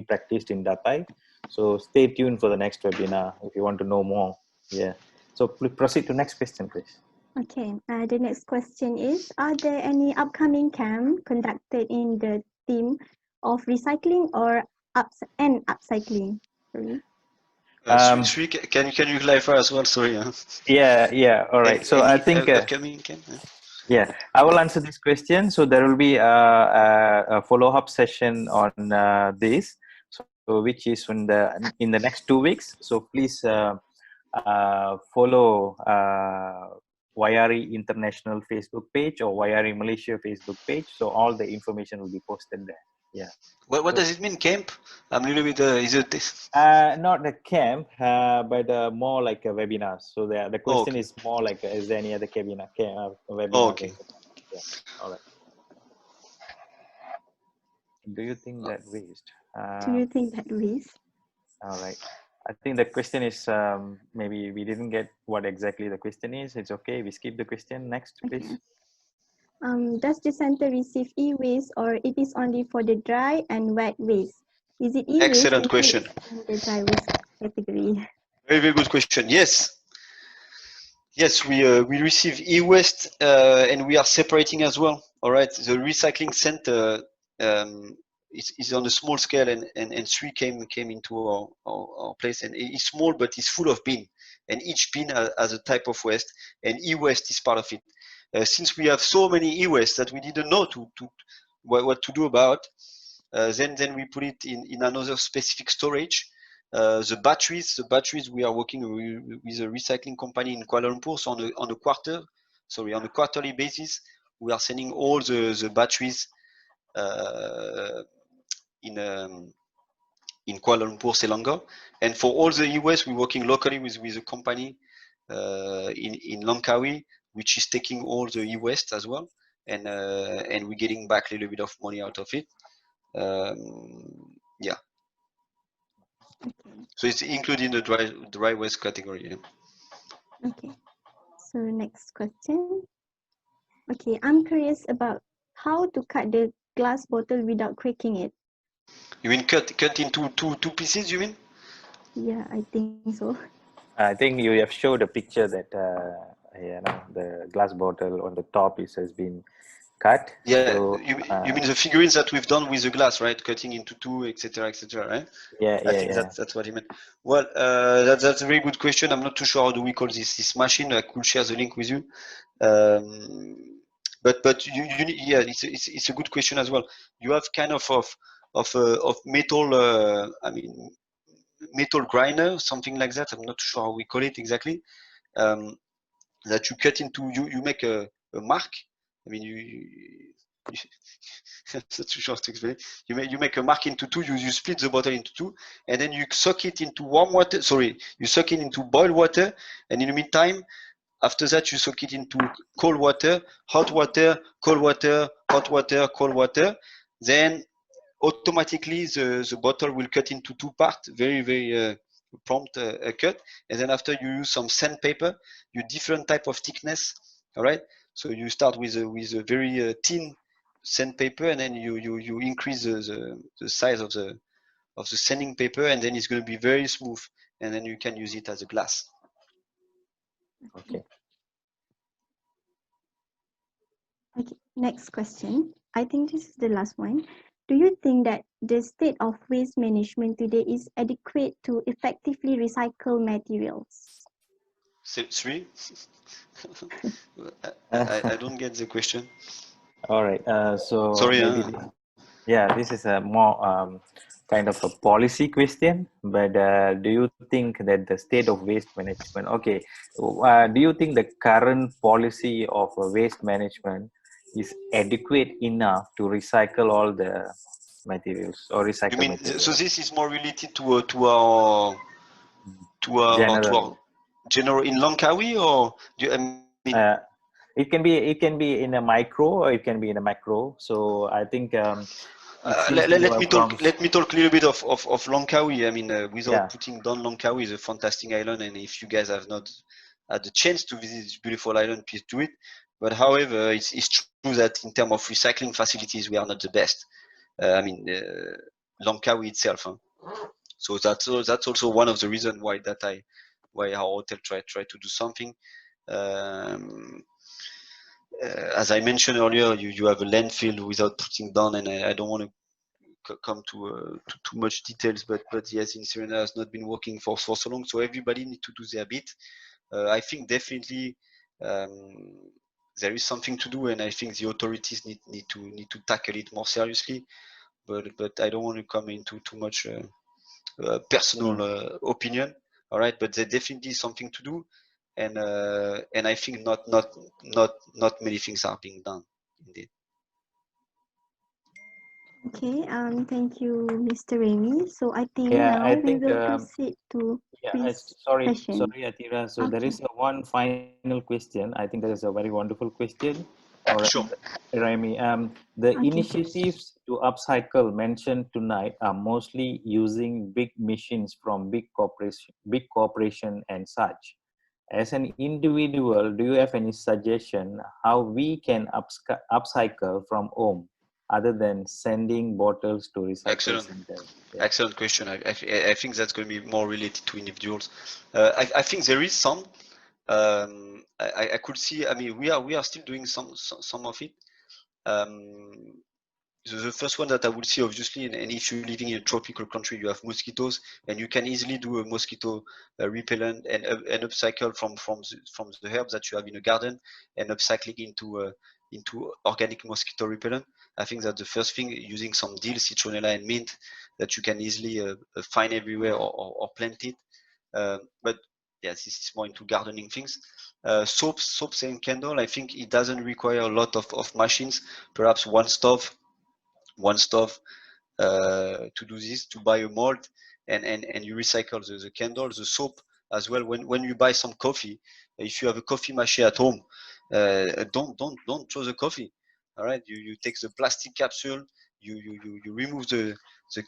practiced in Datai. So stay tuned for the next webinar if you want to know more. Yeah. So please proceed to next question, please. Okay, the next question is, are there any upcoming camp conducted in the theme of recycling or upcycling? Sorry. Sri, can you clarify as well? Sorry. Yeah. All right. So I Any think upcoming camp? yeah, I will answer this question. So there will be a follow-up session on this, so which is in the next 2 weeks. So please follow YRE International Facebook page or YRE Malaysia Facebook page. So all the information will be posted there. Yeah. What So, does it mean, camp? I'm a little bit. Is it? not the camp, but more like a webinar. So the question Okay. is more like, is there any other webinars? Okay. Yeah. All right. Do you think that waste? Do you think that waste? All right. I think the question is maybe we didn't get what exactly the question is. It's okay. We skip the question. Next, please. Okay. Does the center receive e-waste or it is only for the dry and wet waste? Is it e-waste Excellent included question. in the dry waste category? Very good question. Yes. Yes, we receive e-waste and we are separating as well. All right, the recycling center is on a small scale, and Sri came into our place, and it's small but it's full of bin, and each bin has a type of waste, and e-waste is part of it. Since we have so many e-waste that we didn't know what to do about, then we put it in another specific storage. The batteries we are working with a recycling company in Kuala Lumpur. So on a quarterly basis, we are sending all the batteries in Kuala Lumpur, Selangor. And for all the e-waste, we're working locally with a company in Langkawi, which is taking all the e-waste as well, and we're getting back a little bit of money out of it. Yeah. Okay. So it's included in the dry waste category. Yeah. Okay. So next question. Okay, I'm curious about how to cut the glass bottle without cracking it. You mean cut into two pieces? You mean? Yeah, I think so. I think you have showed a picture that the glass bottle on the top has been cut. Yeah. So You mean the figurines that we've done with the glass, right? Cutting into two, etc., right? yeah. I think that's what he meant. Well, that's a very good question. I'm not too sure how do we call this machine. I could share the link with you. But yeah, it's a good question as well. You have kind of metal. I mean, metal grinder, something like that. I'm not sure how we call it exactly. That you cut into. You make a mark. I mean, that's too short to explain. You make a mark into two. You split the bottle into two, and then you suck it into warm water. Sorry, you suck it into boiled water, and in the meantime, after that, you soak it into cold water, hot water, cold water, hot water, cold water. Then automatically the bottle will cut into two parts, very prompt cut. And then after you use some sandpaper, you different type of thickness. All right. So you start with a very thin sandpaper, and then you increase the size of the sanding paper, and then it's going to be very smooth, and then you can use it as a glass. Okay. Okay, next question. I think this is the last one. Do you think that the state of waste management today is adequate to effectively recycle materials? Three? I don't get the question. All right. So Sorry. maybe this is a more kind of a policy question. But do you think that the state of waste management? Okay. Do you think the current policy of waste management is adequate enough to recycle all the materials or You recycle mean so? materials? This is more related to our General. general in Langkawi, or I mean? It can be in a micro or it can be in a macro. So I think since you are from Let me talk a little bit of Langkawi. I mean, without yeah. putting down Langkawi is a fantastic island, and if you guys have not had the chance to visit this beautiful island, please do it. But however, it's true that in terms of recycling facilities, we are not the best. I mean, Langkawi itself. Huh? So that's also one of the reasons why our hotel try to do something. As I mentioned earlier, you have a landfill without putting down, and I don't want to come to too much details, but yes, in Serena has not been working for so long, so everybody need to do their bit. I think definitely there is something to do, and I think the authorities need to tackle it more seriously. But I don't want to come into too much personal opinion. All right, but there's definitely something to do, and I think not many things are being done indeed. Okay, thank you, Mr. Remi. So I think Yeah, now I we think will proceed to yeah, quiz sorry, session. Atira. So there Okay, is a one final question. I think that is a very wonderful question. All right, Sure. Remy. The okay. initiatives to upcycle mentioned tonight are mostly using big machines from big corporation and such. As an individual, do you have any suggestion how we can upcycle from home other than sending bottles to recycle Excellent. centers? Yeah. Excellent question. I think that's going to be more related to individuals. I think there is some. I could see. I mean, we are still doing some of it. Um, the first one that I would see, obviously, and if you're living in a tropical country, you have mosquitoes, and you can easily do a mosquito repellent and upcycle from the herbs that you have in a garden and upcycling into organic mosquito repellent. I think that's the first thing, using some dill, citronella, and mint that you can easily find everywhere or plant it. But yes, this is more into gardening things. Soaps and candle, I think it doesn't require a lot of machines, perhaps one stove to do this, to buy a mold, and you recycle the candle, the soap as well. When you buy some coffee, if you have a coffee machine at home, don't throw the coffee. All right, you take the plastic capsule, you remove the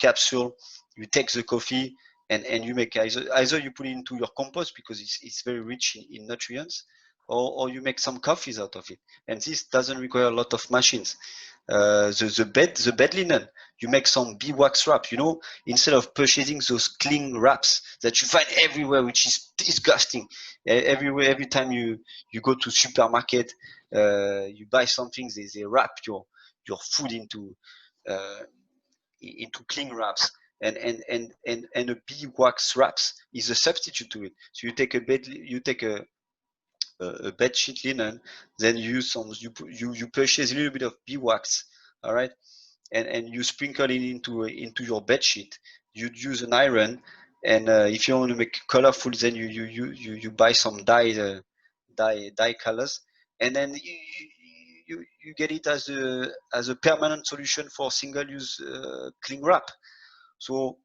capsule, you take the coffee, and you make either you put it into your compost because it's very rich in nutrients, or you make some coffees out of it, and this doesn't require a lot of machines. The bed linen, you make some beeswax wrap, instead of purchasing those cling wraps that you find everywhere, which is disgusting. Everywhere, every time you go to supermarket, you buy something, they wrap your food uh, into cling wraps, and a beeswax wraps is a substitute to it. So you take a bed sheet linen, then you use you purchase a little bit of beeswax, all right, and you sprinkle it into your bed sheet. You use an iron, and if you want to make colorful, then you buy some dye colors, and then you get it as a permanent solution for single use cling wrap. So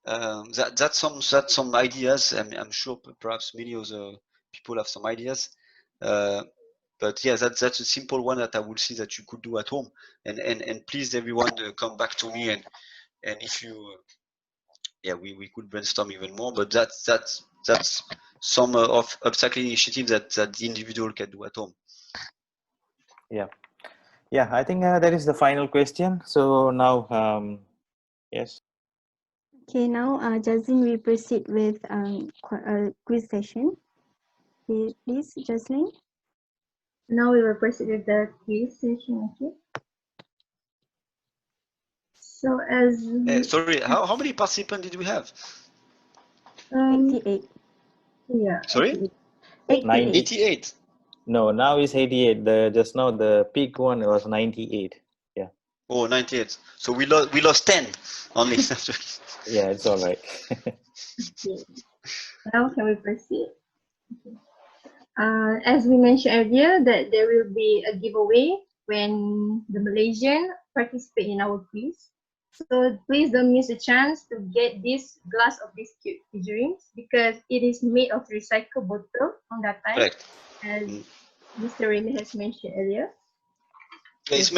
that's some ideas. I'm sure perhaps many other people have some ideas. Uh, but yeah, that's a simple one that I would see that you could do at home. And please, everyone, come back to me, and if you yeah, we could brainstorm even more. But that's some of upcycling initiatives that the individual can do at home. Yeah. Yeah, I think that is the final question. So now, yes. Okay, now Jazlyn, we proceed with quiz session. Okay, please, Jazlyn. Now we will proceed with the quiz session. Okay. So Sorry, how many participants did we have? 88. yeah, Sorry, 88. 88. No, now it's 88. Just now the peak one was 98. Yeah. Oh, 98. So we lost 10 only. Yeah, it's all right. Okay. Now can we proceed? Okay. As we mentioned earlier, that there will be a giveaway when the Malaysian participate in our quiz. So please don't miss a chance to get this glass of these cute figurines because it is made of recycled bottle from that time, Correct. as Mr. Remy has mentioned earlier. It's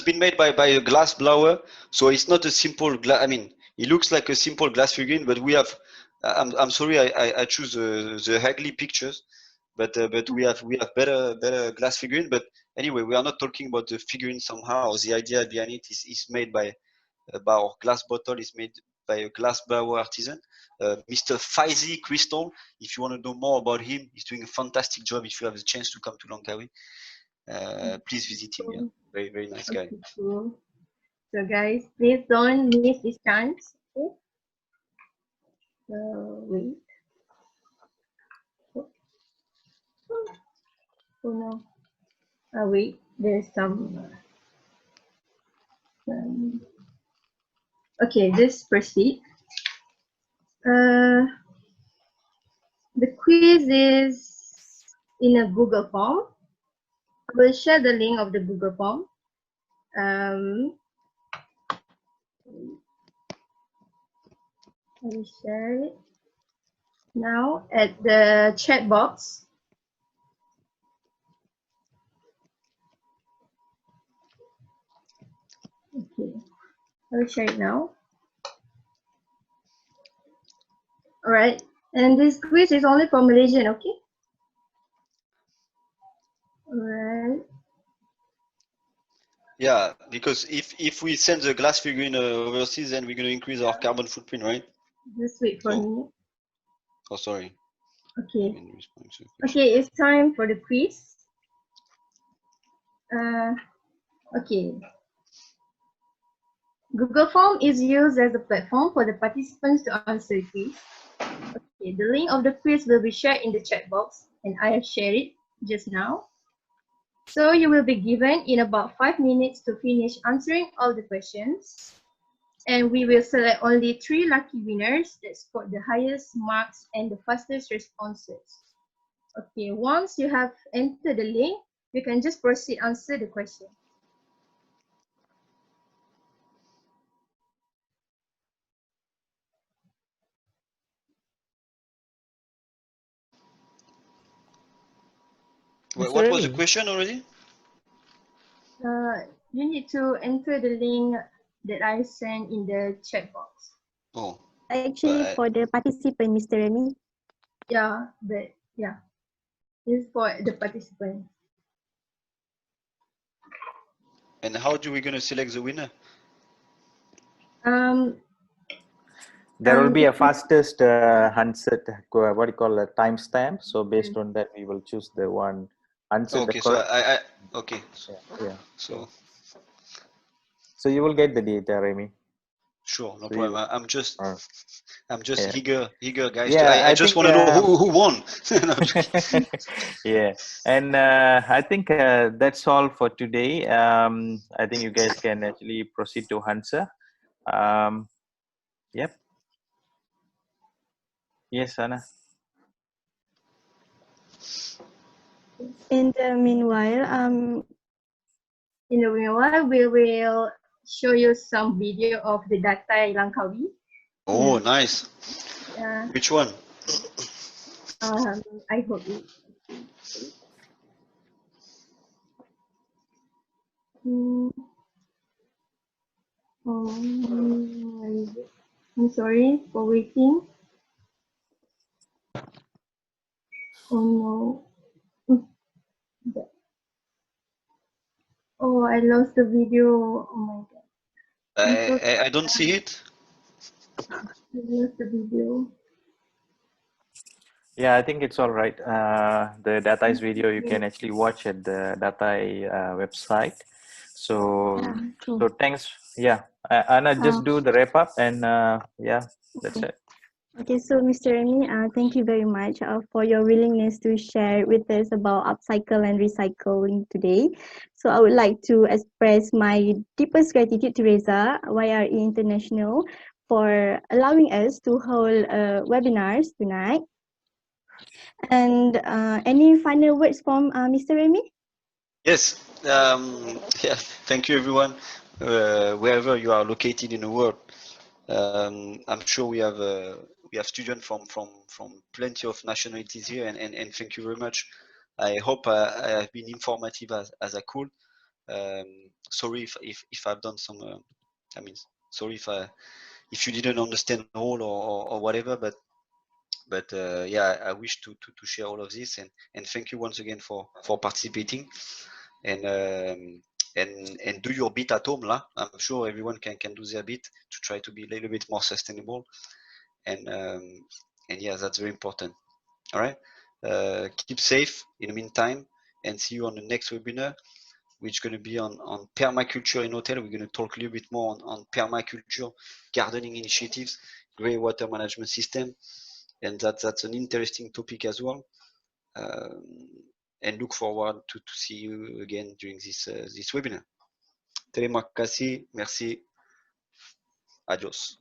been made by a glass blower, so it's not a simple glass. I mean, it looks like a simple glass figurine, but we have. I'm sorry, I choose the ugly pictures, but we have better glass figurine. But anyway, we are not talking about the figurine somehow. The idea behind it is made by our glass bottle is made by a glass blower artisan, Mr. Faizi Crystal. If you want to know more about him, he's doing a fantastic job. If you have the chance to come to Langkawi, please visit him. Yeah, very nice guy. Okay, cool. So guys, please don't miss this chance. Okay. So wait. Oh no. Wait. There's some. Okay, let's proceed. The quiz is in a Google form. I will share the link of the Google form. I will share it now at the chat box. Okay, I will share it now. All right, and this quiz is only for Malaysian, okay? All right. Yeah, because if we send the glass figurine overseas, then we're going to increase our carbon footprint, right? Just wait for me. Oh, sorry. Okay. Okay, it's time for the quiz. Okay. Google Form is used as a platform for the participants to answer quiz. Okay, the link of the quiz will be shared in the chat box, and I have shared it just now. So you will be given in about 5 minutes to finish answering all the questions. And we will select only 3 lucky winners that scored the highest marks and the fastest responses. Okay, once you have entered the link, you can just proceed answer the question. What was the question already? You need to enter the link that I sent in the chat box. Oh. Actually, for the participant, Mr. Remi. Yeah, but yeah, it's for the participant. And how do we gonna select the winner? There will be a fastest answer, what do you call a timestamp. So based on that, we will choose the one answer. Okay, the correct. So okay. Yeah. So you will get the data, Remi. Sure, no problem. I'm just yeah. eager, guys. Yeah, I just want to know who won. Yeah, and I think that's all for today. I think you guys can actually proceed to answer. Yep. Yes, Anna. In the meanwhile, we will show you some video of the Datai Langkawi. Oh, nice. Yeah. Which one? I hope it. I'm sorry for waiting. Oh no. Oh, I lost the video. Oh my god. I don't see it. I lost the video. Yeah, I think it's all right. The Datai's video you can actually watch at the Datai website. So, so thanks. Yeah, Anna, just do the wrap up, and yeah, that's it. Okay, so Mr. Remi, thank you very much for your willingness to share with us about upcycle and recycling today. So I would like to express my deepest gratitude to Reza, YRE International, for allowing us to hold webinars tonight. And any final words from Mr. Remi? Yes. Yeah. Thank you, everyone, wherever you are located in the world. I'm sure we have students from plenty of nationalities here, and thank you very much. I hope I have been informative as I could. Sorry if I've done some. I mean, sorry if you didn't understand all or whatever, but But yeah, I wish to share all of this, and thank you once again for participating, and do your bit at home lah. I'm sure everyone can do their bit to try to be a little bit more sustainable, and yeah, that's very important. All right, keep safe in the meantime, and see you on the next webinar, which is going to be on permaculture in hotel. We're going to talk a little bit more on permaculture, gardening initiatives, grey water management system, and that's an interesting topic as well. And look forward to see you again during this webinar. Terima kasih, merci, adios.